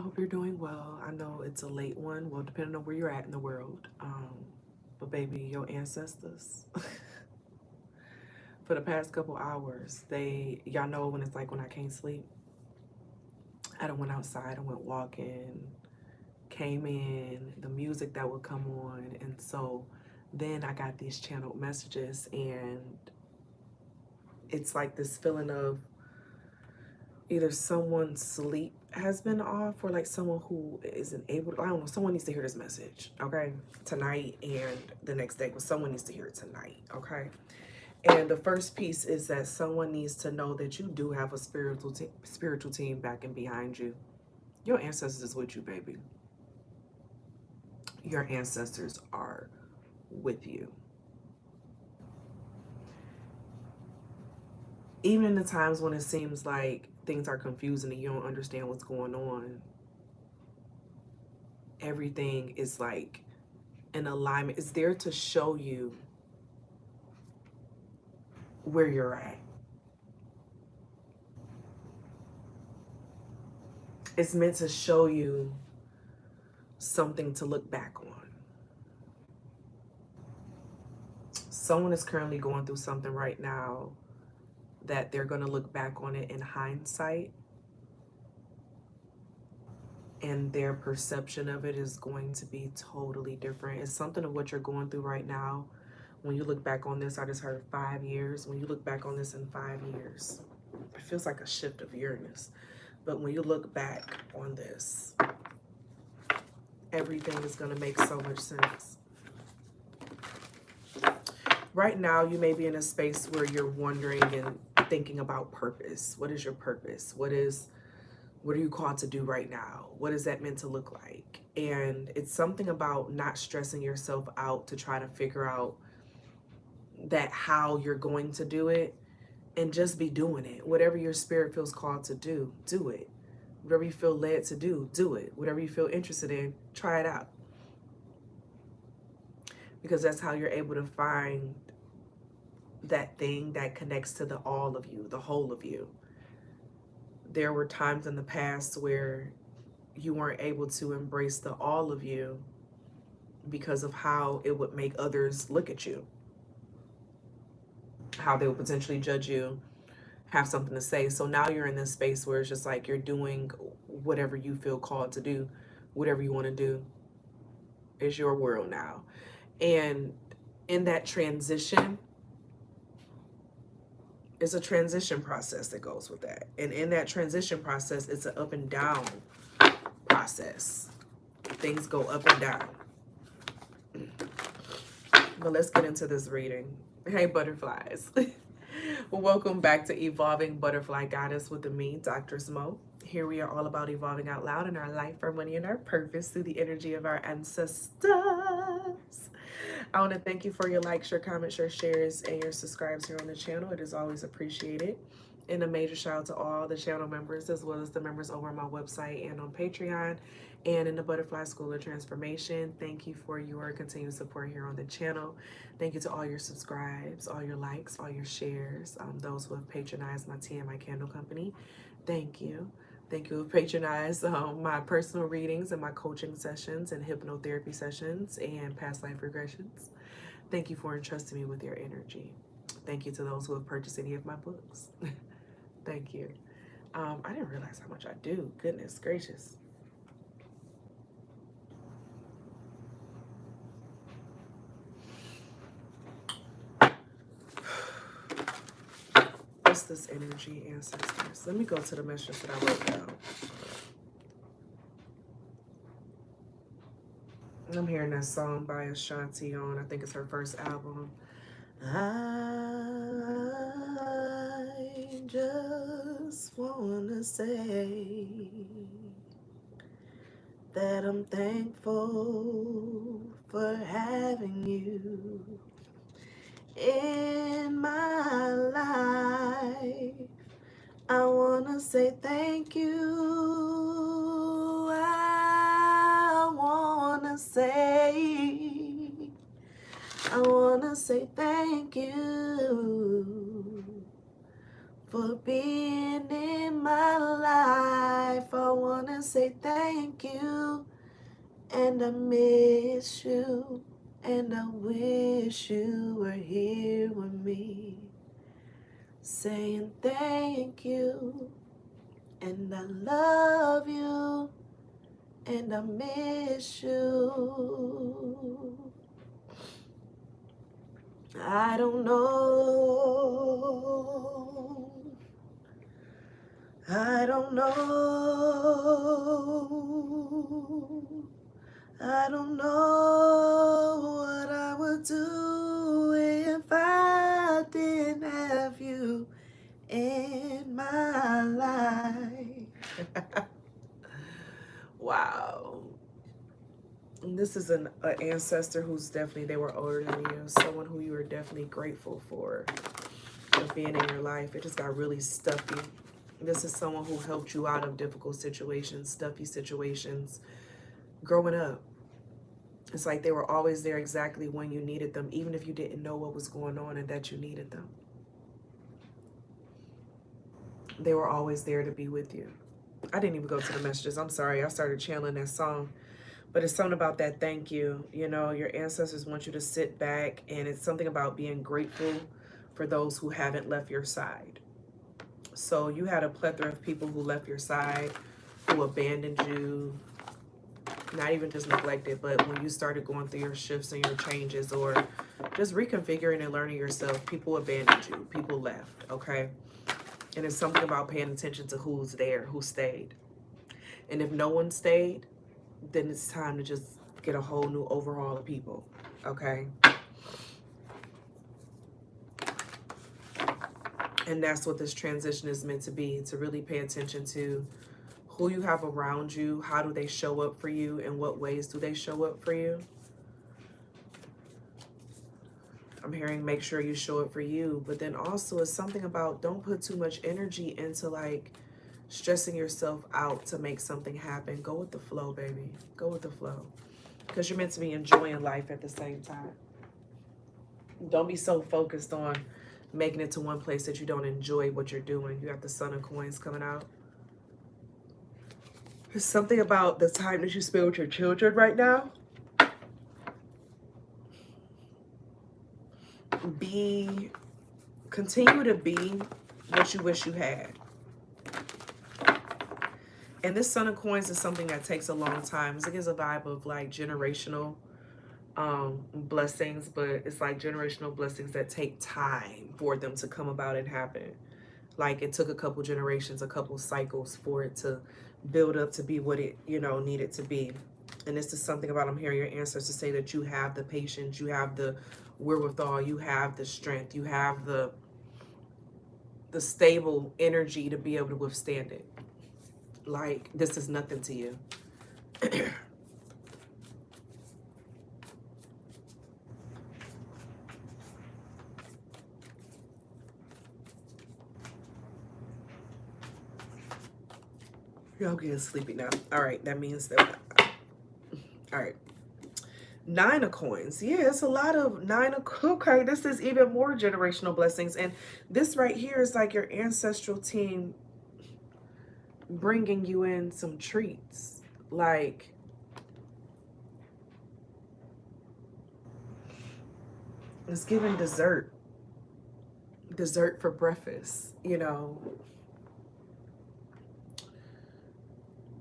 hope you're doing well. I know it's a late one, well, depending on where you're at in the world. But baby, your ancestors, for the past couple hours, y'all know when it's like when I can't sleep. I done went outside, I went walking, came in, the music that would come on, and so then I got these channeled messages, and it's like this feeling of either someone's sleep has been off or like someone who isn't able to, I don't know, someone needs to hear this message, okay? Tonight and the next day, but someone needs to hear it tonight, okay? And the first piece is that someone needs to know that you do have a spiritual team back and behind you. Your ancestors is with you, baby. Your ancestors are with you. Even in the times when it seems like things are confusing and you don't understand what's going on, everything is like in alignment. It's there to show you where you're at. It's meant to show you something to look back on. Someone is currently going through something right now that they're going to look back on it in hindsight, and their perception of it is going to be totally different. It's something of what you're going through right now. When you look back on this, I just heard 5 years. When you look back on this in 5 years, it feels like a shift of Uranus. But when you look back on this, everything is going to make so much sense. Right now, you may be in a space where you're wondering and thinking about purpose. What is your purpose? What are you called to do right now? What is that meant to look like? And it's something about not stressing yourself out to try to figure out that how you're going to do it, and just be doing it. Whatever your spirit feels called to do, do it. Whatever you feel led to do, do it. Whatever you feel interested in, try it out. Because that's how you're able to find that thing that connects to the all of you, the whole of you. There were times in the past where you weren't able to embrace the all of you because of how it would make others look at you, how they would potentially judge you, have something to say. So now you're in this space where it's just like you're doing whatever you feel called to do, whatever you want to do. It's your world now. And in that transition, it's a transition process that goes with that. And in that transition process, it's an up and down process. Things go up and down. But let's get into this reading. Hey, butterflies. Well, welcome back to Evolving Butterfly Goddess with me, Doctress Mo. Here we are all about evolving out loud in our life, our money, and our purpose through the energy of our ancestors. I want to thank you for your likes, your comments, your shares, and your subscribes here on the channel. It is always appreciated. And a major shout out to all the channel members, as well as the members over on my website and on Patreon and in the Butterfly School of Transformation. Thank you for your continued support here on the channel. Thank you to all your subscribes, all your likes, all your shares, those who have patronized my tea and my candle company. Thank you. Thank you who have patronized my personal readings and my coaching sessions and hypnotherapy sessions and past life regressions. Thank you for entrusting me with your energy. Thank you to those who have purchased any of my books. Thank you. I didn't realize how much I do. Goodness gracious. What's this energy, ancestors? Let me go to the messages that I wrote down. I'm hearing that song by Ashanti on, I think it's her first album. I just wanna say that I'm thankful for having you in my life. I wanna say thank you. I wanna say thank you for being in my life. I wanna wanna say thank you, and I miss you, and I wish you were here with me, saying thank you, and I love you, and I miss you. I don't know. I don't know. I don't know what I would do if I didn't have you in my life. Wow. And this is an ancestor who's definitely, they were older than you. Someone who you are definitely grateful for being in your life. It just got really stuffy. This is someone who helped you out of difficult situations, stuffy situations, growing up. It's like they were always there exactly when you needed them, even if you didn't know what was going on and that you needed them. They were always there to be with you. I didn't even go to the messages. I'm sorry. I started channeling that song. But it's something about that thank you. You know, your ancestors want you to sit back, and it's something about being grateful for those who haven't left your side. So you had a plethora of people who left your side, who abandoned you, not even just neglected, but when you started going through your shifts and your changes or just reconfiguring and learning yourself, people abandoned you, people left, okay? And it's something about paying attention to who's there, who stayed. And if no one stayed, then it's time to just get a whole new overhaul of people, okay? And that's what this transition is meant to be, to really pay attention to who you have around you, how do they show up for you, in what ways do they show up for you. I'm hearing make sure you show up for you, but then also it's something about don't put too much energy into like stressing yourself out to make something happen. Go with the flow, baby. Go with the flow. Because you're meant to be enjoying life at the same time. Don't be so focused on making it to one place that you don't enjoy what you're doing. You have the Sun of Coins coming out. There's something about the time that you spend with your children right now. Continue to be what you wish you had. And this Sun of Coins is something that takes a long time. It gives a vibe of like generational blessings, but it's like generational blessings that take time for them to come about and happen. Like it took a couple generations, a couple cycles for it to build up to be what it, you know, needed to be. And this is something about, I'm hearing your ancestors say that you have the patience, you have the wherewithal, you have the strength, you have the stable energy to be able to withstand it. Like this is nothing to you. Y'all getting sleepy now. All right, that means that. All right. 9 of Coins. Yeah, it's a lot of 9 of. Okay, this is even more generational blessings. And this right here is like your ancestral team bringing you in some treats. Like, it's giving dessert. Dessert for breakfast, you know.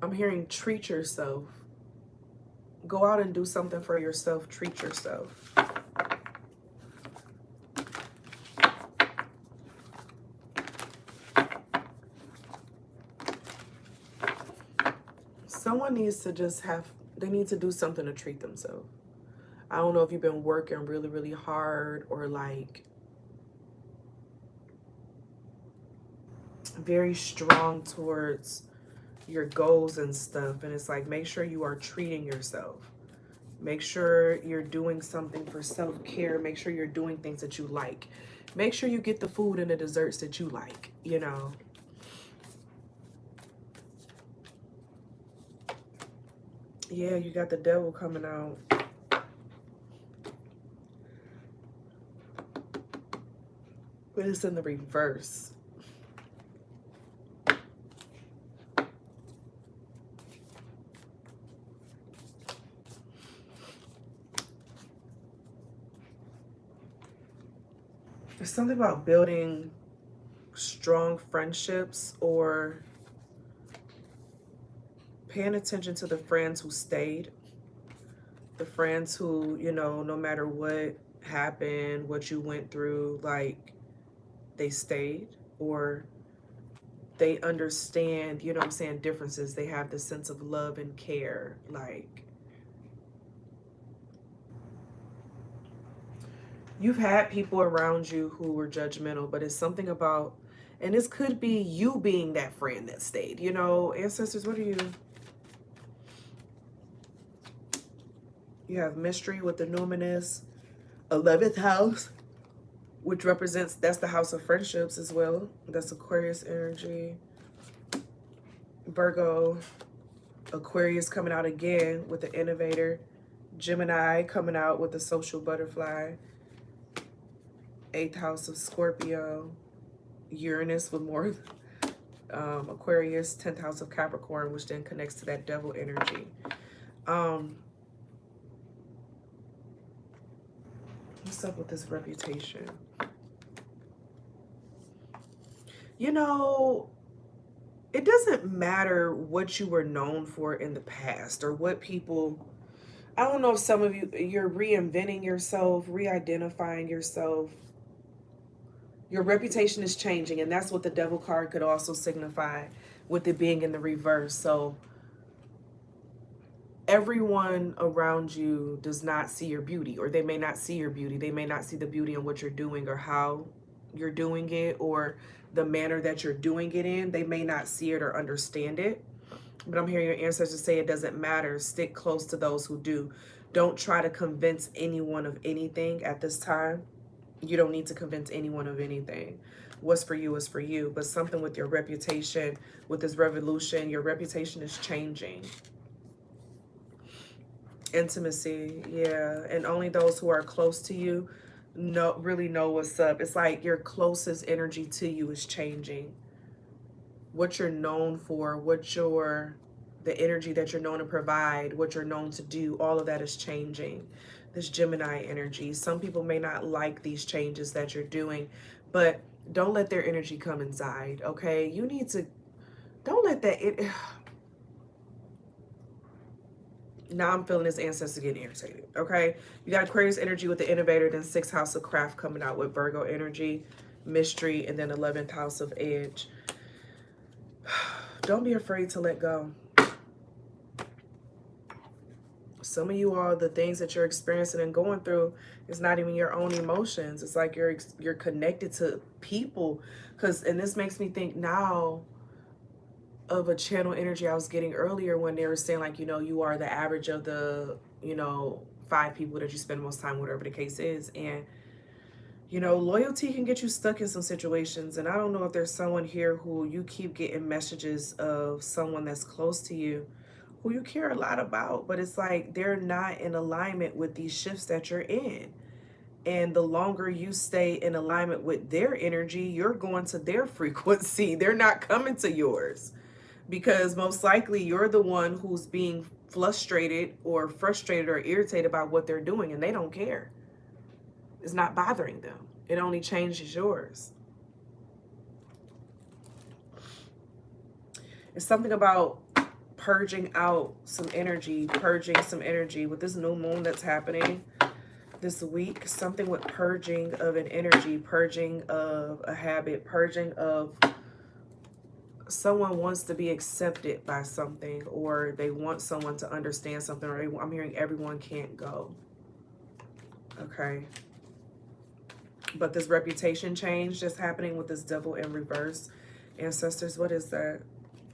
I'm hearing treat yourself. Go out and do something for yourself. Treat yourself. Someone needs to just have, they need to do something to treat themselves. I don't know if you've been working really, really hard or like very strong towards your goals and stuff, and it's like make sure you are treating yourself. Make sure you're doing something for self-care. Make sure you're doing things that you like. Make sure you get the food and the desserts that you like, you know. Yeah, you got the devil coming out. But it's in the reverse. There's something about building strong friendships or paying attention to the friends who stayed, the friends who, you know, no matter what happened, what you went through, like, they stayed, or they understand, you know what I'm saying, differences. They have this sense of love and care. Like, you've had people around you who were judgmental, but it's something about, and this could be you being that friend that stayed, you know. Ancestors, what are you? You have mystery with the numinous 11th house, which represents, that's the house of friendships as well. That's Aquarius energy. Virgo, Aquarius coming out again with the innovator. Gemini coming out with the social butterfly. 8th house of Scorpio. Uranus with more Aquarius. 10th house of Capricorn, which then connects to that devil energy. What's up with this reputation? You know, it doesn't matter what you were known for in the past or what people, I don't know if some of you, you're reinventing yourself, re-identifying yourself. Your reputation is changing, and that's what the devil card could also signify with it being in the reverse. So everyone around you does not see your beauty, or they may not see your beauty. They may not see the beauty in what you're doing or how you're doing it or the manner that you're doing it in. They may not see it or understand it. But I'm hearing your ancestors say it doesn't matter. Stick close to those who do. Don't try to convince anyone of anything at this time. You don't need to convince anyone of anything. What's for you is for you. But something with your reputation, with this revolution, your reputation is changing. Intimacy, yeah. And only those who are close to you really know what's up. It's like your closest energy to you is changing. What you're known for, the energy that you're known to provide, what you're known to do, all of that is changing. This Gemini energy. Some people may not like these changes that you're doing, but don't let their energy come inside, okay? You need to, don't let that, now I'm feeling this ancestor getting irritated, okay? You got Aquarius energy with the innovator, then 6th house of craft coming out with Virgo energy, mystery, and then 11th house of edge. Don't be afraid to let go. Some of you all, the things that you're experiencing and going through is not even your own emotions. It's like you're connected to people. And this makes me think now of a channel energy I was getting earlier when they were saying, like, you know, you are the average of the, you know, 5 people that you spend most time, whatever the case is. And, you know, loyalty can get you stuck in some situations. And I don't know if there's someone here who you keep getting messages of someone that's close to you who you care a lot about, but it's like they're not in alignment with these shifts that you're in. And the longer you stay in alignment with their energy, you're going to their frequency. They're not coming to yours, because most likely you're the one who's being frustrated or irritated by what they're doing, and they don't care. It's not bothering them. It only changes yours. It's something about purging out some energy, with this new moon that's happening this week. Something with purging of an energy, purging of a habit, purging of someone wants to be accepted by something, or they want someone to understand something, or I'm hearing everyone can't go. Okay. But this reputation change that's happening with this devil in reverse. Ancestors, what is that?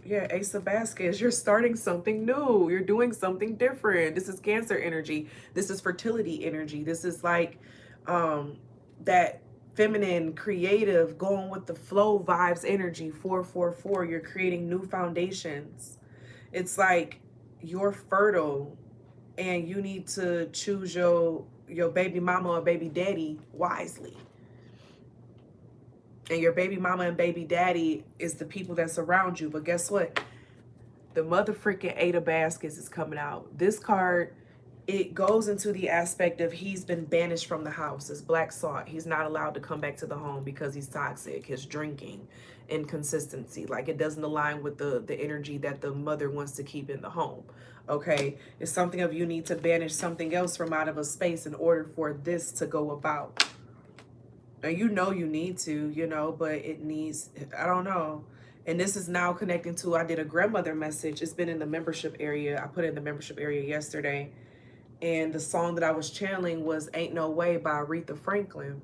Yeah, Ace of Baskets. You're starting something new. You're doing something different. This is Cancer energy. This is fertility energy. This is like that feminine, creative, going with the flow vibes energy. 444. You're creating new foundations. It's like you're fertile and you need to choose your baby mama or baby daddy wisely. And your baby mama and baby daddy is the people that surround you. But guess what? The mother freaking 8 of Baskets is coming out. This card it goes into the aspect of he's been banished from the house. It's black salt. He's not allowed to come back to the home because he's toxic. His drinking, inconsistency, like it doesn't align with the energy that the mother wants to keep in the home. Okay, it's something of you need to banish something else from out of a space in order for this to go about. And you know you need to, you know, but it needs, I don't know. And this is now connecting to, I did a grandmother message. It's been in the membership area. I put it in the membership area yesterday. And the song that I was channeling was Ain't No Way by Aretha Franklin.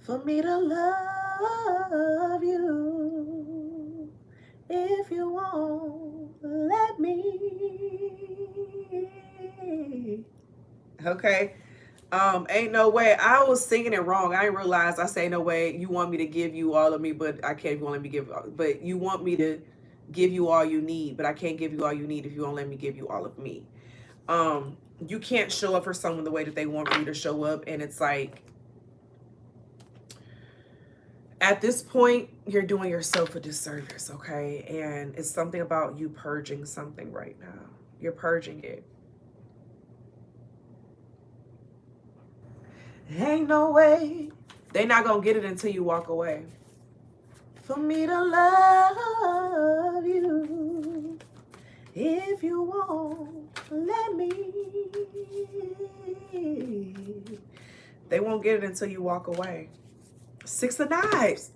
For me to love you, if you won't let me. Okay. Ain't no way. I was singing it wrong. I didn't realize I say no way. You want me to give you all of me, but I can't. You won't let me give. But you want me to give you all you need, but I can't give you all you need if you won't let me give you all of me. You can't show up for someone the way that they want for you to show up, and it's like at this point you're doing yourself a disservice, okay? And it's something about you purging something right now. You're purging it. Ain't no way. They're not gonna get it until you walk away. For me to love you, if you won't let me. They won't get it until you walk away. 6 of Knives.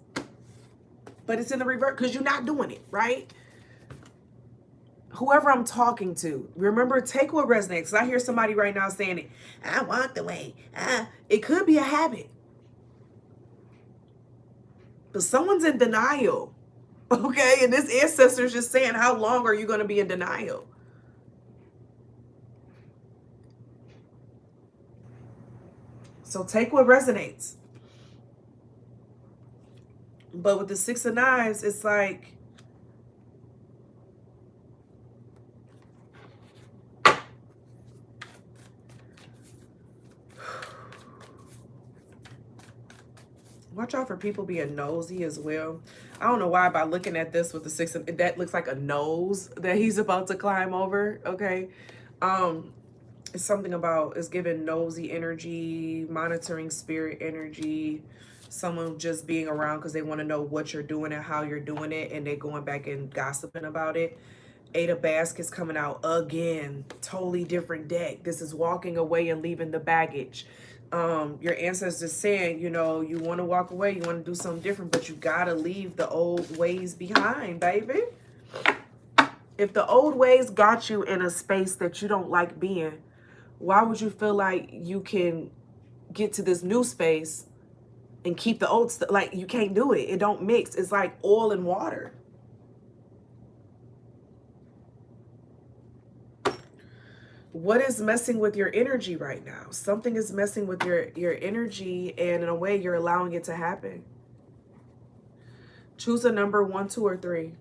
But it's in the reverse because you're not doing it, right? Whoever I'm talking to, remember, take what resonates. Because I hear somebody right now saying it. I want the way. It could be a habit. But someone's in denial. Okay? And this ancestor is just saying, how long are you going to be in denial? So take what resonates. But with the 6 of Knives, it's like, watch out for people being nosy as well. I don't know why by looking at this with the 6 of, that looks like a nose that he's about to climb over. Okay. It's something about, it's giving nosy energy, monitoring spirit energy, someone just being around because they want to know what you're doing and how you're doing it, and they're going back and gossiping about it. 8 of Baskets coming out again. Totally different deck. This is walking away and leaving the baggage. Your ancestors saying, you know, you want to walk away, you want to do something different, but you got to leave the old ways behind, baby. If the old ways got you in a space that you don't like being, why would you feel like you can get to this new space and keep the old stuff? Like, you can't do it. It don't mix. It's like oil and water. What is messing with your energy right now? Something is messing with your energy, and in a way you're allowing it to happen. Choose a number 1, 2, or 3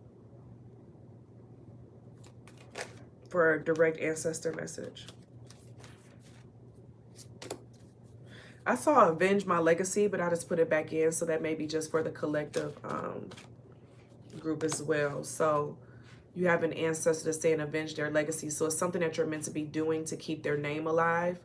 for a direct ancestor message. I saw Avenge My Legacy, but I just put it back in, so that may be just for the collective group as well. So you have an ancestor that's saying avenge their legacy. So it's something that you're meant to be doing to keep their name alive.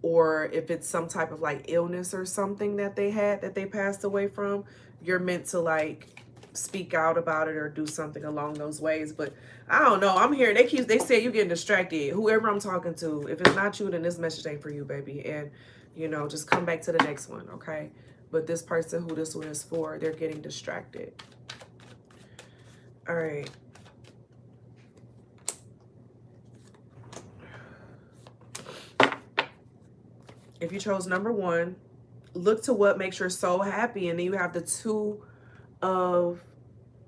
Or if it's some type of like illness or something that they had that they passed away from, you're meant to like speak out about it or do something along those ways. But I don't know. I'm hearing they say you're getting distracted. Whoever I'm talking to, if it's not you, then this message ain't for you, baby. And you know, just come back to the next one, okay? But this person who this one is for, they're getting distracted. All right. If you chose number 1, look to what makes your soul happy. And then you have the 2 of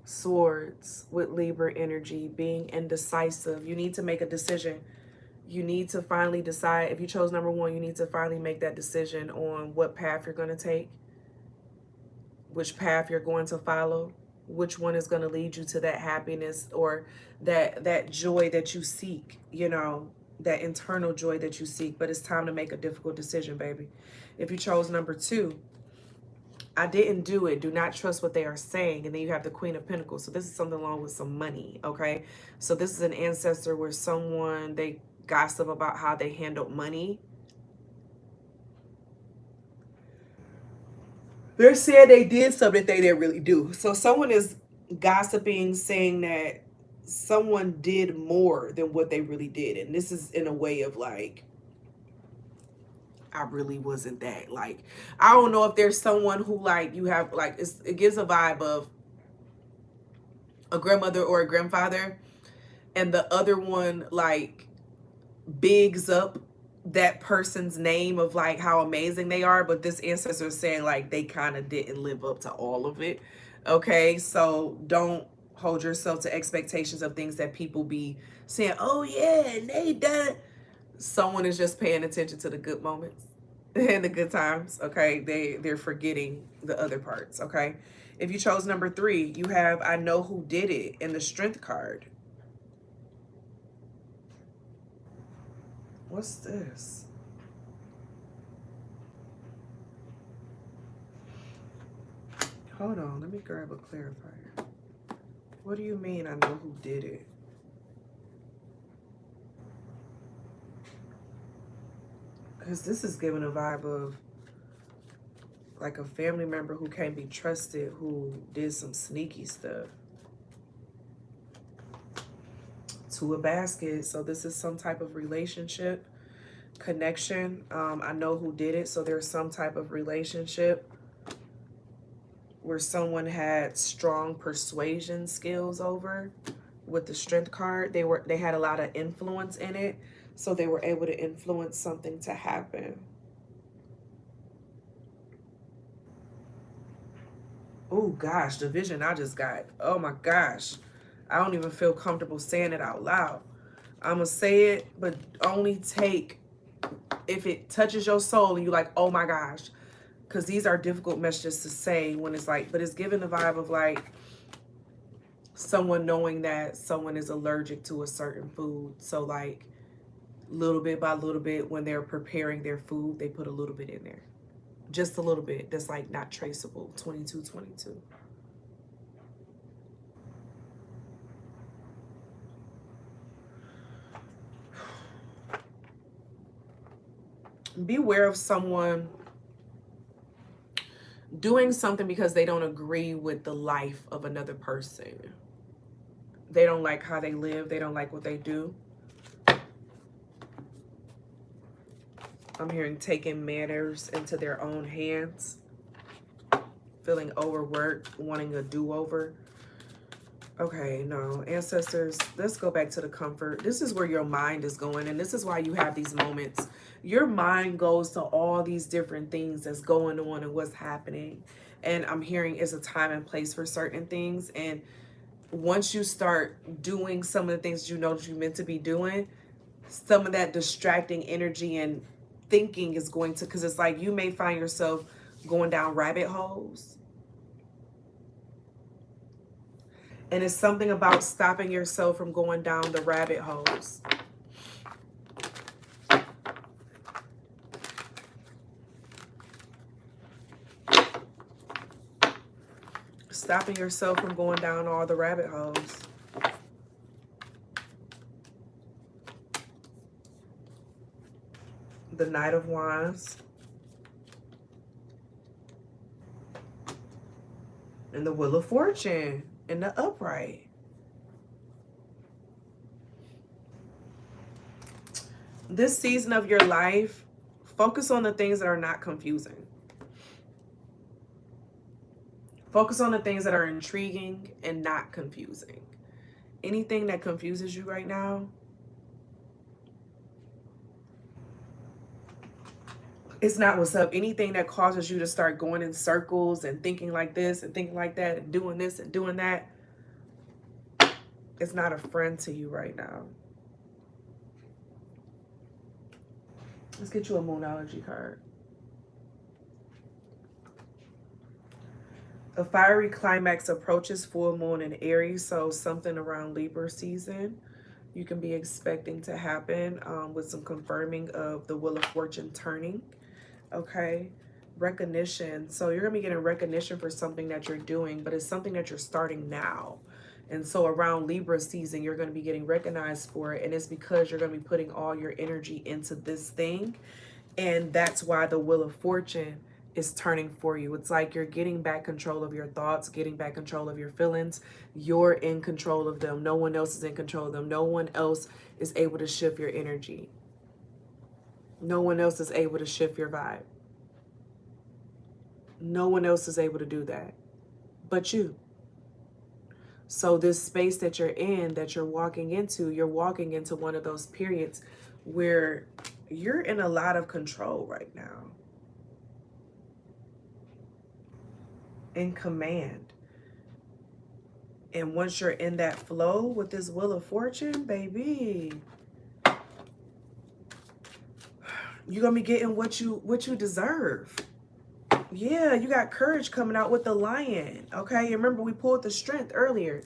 Swords with Libra energy, being indecisive. You need to make a decision. You need to finally decide. If you chose number 1, you need to finally make that decision on what path you're going to take, which path you're going to follow, which one is going to lead you to that happiness or that joy that you seek, you know, that internal joy that you seek. But it's time to make a difficult decision, baby. If you chose number 2, I didn't do it. Do not trust what they are saying. And then you have the Queen of Pentacles. So this is something along with some money, okay? So this is an ancestor where someone, they gossip about how they handled money. They're saying they did something that they didn't really do. So someone is gossiping, saying that someone did more than what they really did. And this is in a way of like, I really wasn't that. Like, I don't know if there's someone who like you have like, it gives a vibe of a grandmother or a grandfather, and the other one like bigs up that person's name of like how amazing they are, but this ancestor is saying like they kind of didn't live up to all of it. Okay, so don't hold yourself to expectations of things that people be saying, oh yeah, and they done. Someone is just paying attention to the good moments and the good times. Okay, they're forgetting the other parts. Okay, if you chose number 3, you have I know who did it in the Strength card. What's this? Hold on, let me grab a clarifier. What do you mean I know who did it? Because this is giving a vibe of like a family member who can't be trusted, who did some sneaky stuff. 2 of baskets. So this is some type of relationship, connection. I know who did it. So there's some type of relationship where someone had strong persuasion skills over. With the Strength card, they had a lot of influence in it, so they were able to influence something to happen. Oh gosh, the vision I just got. Oh my gosh. I don't even feel comfortable saying it out loud. I'm gonna say it, but only take if it touches your soul and you're like, oh my gosh. Because these are difficult messages to say when it's like, but it's giving the vibe of like someone knowing that someone is allergic to a certain food. So like little bit by little bit, when they're preparing their food, they put a little bit in there. Just a little bit. That's like not traceable. 2222. Beware of someone doing something because they don't agree with the life of another person. They don't like how they live. They don't like what they do. I'm hearing taking matters into their own hands. Feeling overworked, wanting a do-over. Okay, no. Ancestors, let's go back to the comfort. This is where your mind is going, and this is why you have these moments. Your mind goes to all these different things that's going on and what's happening. And I'm hearing it's a time and place for certain things. And once you start doing some of the things you know that you're meant to be doing, some of that distracting energy and thinking is going to, because it's like you may find yourself going down rabbit holes. And it's something about stopping yourself from going down the rabbit holes. Stopping yourself from going down all the rabbit holes. The Knight of Wands. And the Wheel of Fortune in the upright. This season of your life, focus on the things that are not confusing. Focus on the things that are intriguing and not confusing. Anything that confuses you right now, it's not what's up. Anything that causes you to start going in circles and thinking like this and thinking like that and doing this and doing that, it's not a friend to you right now. Let's get you a Moonology card. A fiery climax approaches full moon in Aries, so something around Libra season you can be expecting to happen with some confirming of the Wheel of Fortune turning. Okay, recognition. So you're going to be getting recognition for something that you're doing, but it's something that you're starting now. And so around Libra season, you're going to be getting recognized for it. And it's because you're going to be putting all your energy into this thing. And that's why the Wheel of Fortune is turning for you. It's like you're getting back control of your thoughts, getting back control of your feelings. You're in control of them. No one else is in control of them. No one else is able to shift your energy. No one else is able to shift your vibe. No one else is able to do that but you. So this space that you're in, that you're walking into one of those periods where you're in a lot of control right now. In command. And once you're in that flow with this Wheel of Fortune, baby, you're going to be getting what you deserve. Yeah, you got courage coming out with the lion. Okay, remember we pulled the strength earlier.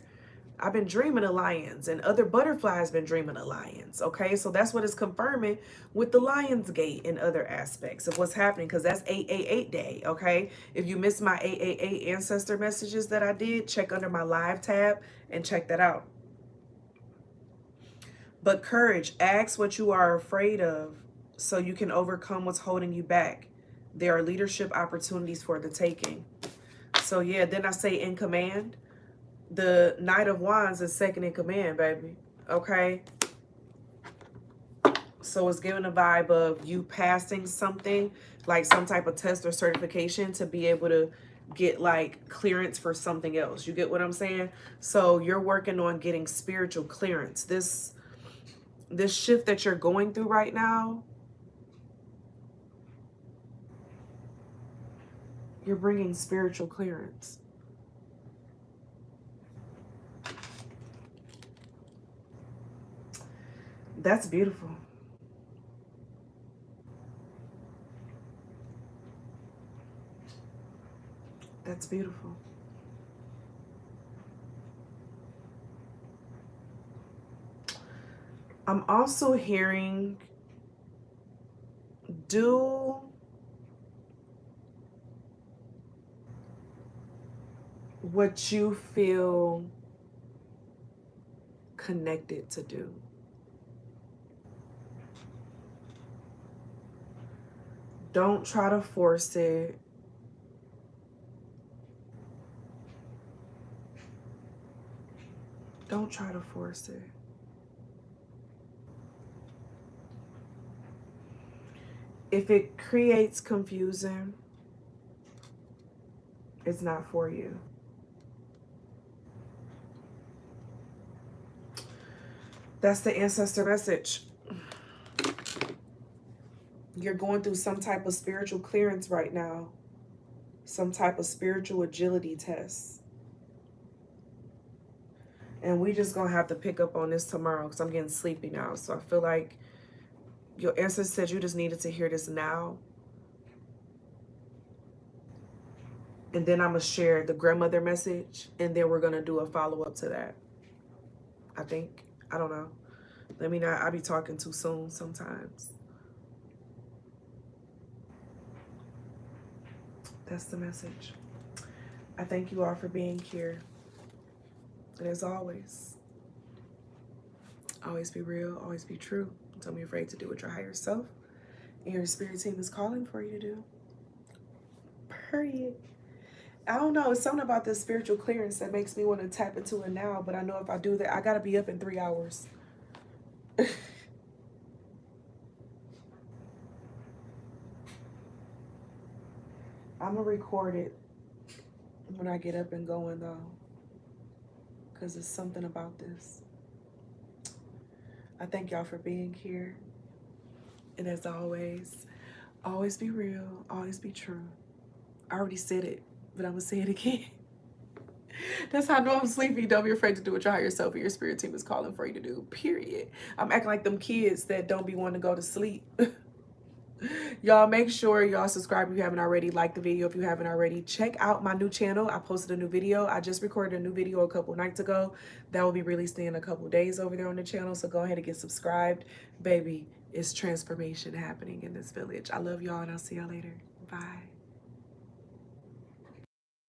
I've been dreaming of lions, and other butterflies been dreaming of lions. Okay, so that's what it's confirming with the Lion's Gate and other aspects of what's happening, because that's 888 day. Okay, if you missed my 888 ancestor messages that I did, check under my live tab and check that out. But courage, ask what you are afraid of so you can overcome what's holding you back. There are leadership opportunities for the taking. So yeah, then I say in command. The Knight of Wands is second in command, baby. Okay? So it's giving a vibe of you passing something, like some type of test or certification, to be able to get like clearance for something else. You get what I'm saying? So you're working on getting spiritual clearance. This shift that you're going through right now, you're bringing spiritual clearance. That's beautiful. That's beautiful. I'm also hearing do what you feel connected to do. Don't try to force it. Don't try to force it. If it creates confusion, it's not for you. That's the ancestor message. You're going through some type of spiritual clearance right now. Some type of spiritual agility test. And we just gonna have to pick up on this tomorrow because I'm getting sleepy now. So I feel like your ancestor said you just needed to hear this now. And then I'm gonna share the grandmother message, and then we're gonna do a follow-up to that. I think. I don't know. Let me not, I be talking too soon sometimes. That's the message. I thank you all for being here. And as always be real, always be true. Don't be afraid to do what your higher self and your spirit team is calling for you to do. Period. I don't know. It's something about this spiritual clearance that makes me want to tap into it now. But I know if I do that, I got to be up in 3 hours. I'm going to record it when I get up and going, though. Because it's something about this. I thank y'all for being here. And as always be real, always be true. I already said it, but I'm going to say it again. That's how I know I'm sleepy. Don't be afraid to do what your higher self or your spirit team is calling for you to do, period. I'm acting like them kids that don't be wanting to go to sleep. Y'all make sure y'all subscribe if you haven't already. Like the video if you haven't already. Check out my new channel. I posted a new video. I just recorded a new video a couple nights ago. That will be released in a couple days over there on the channel. So go ahead and get subscribed. Baby, it's transformation happening in this village. I love y'all and I'll see y'all later. Bye.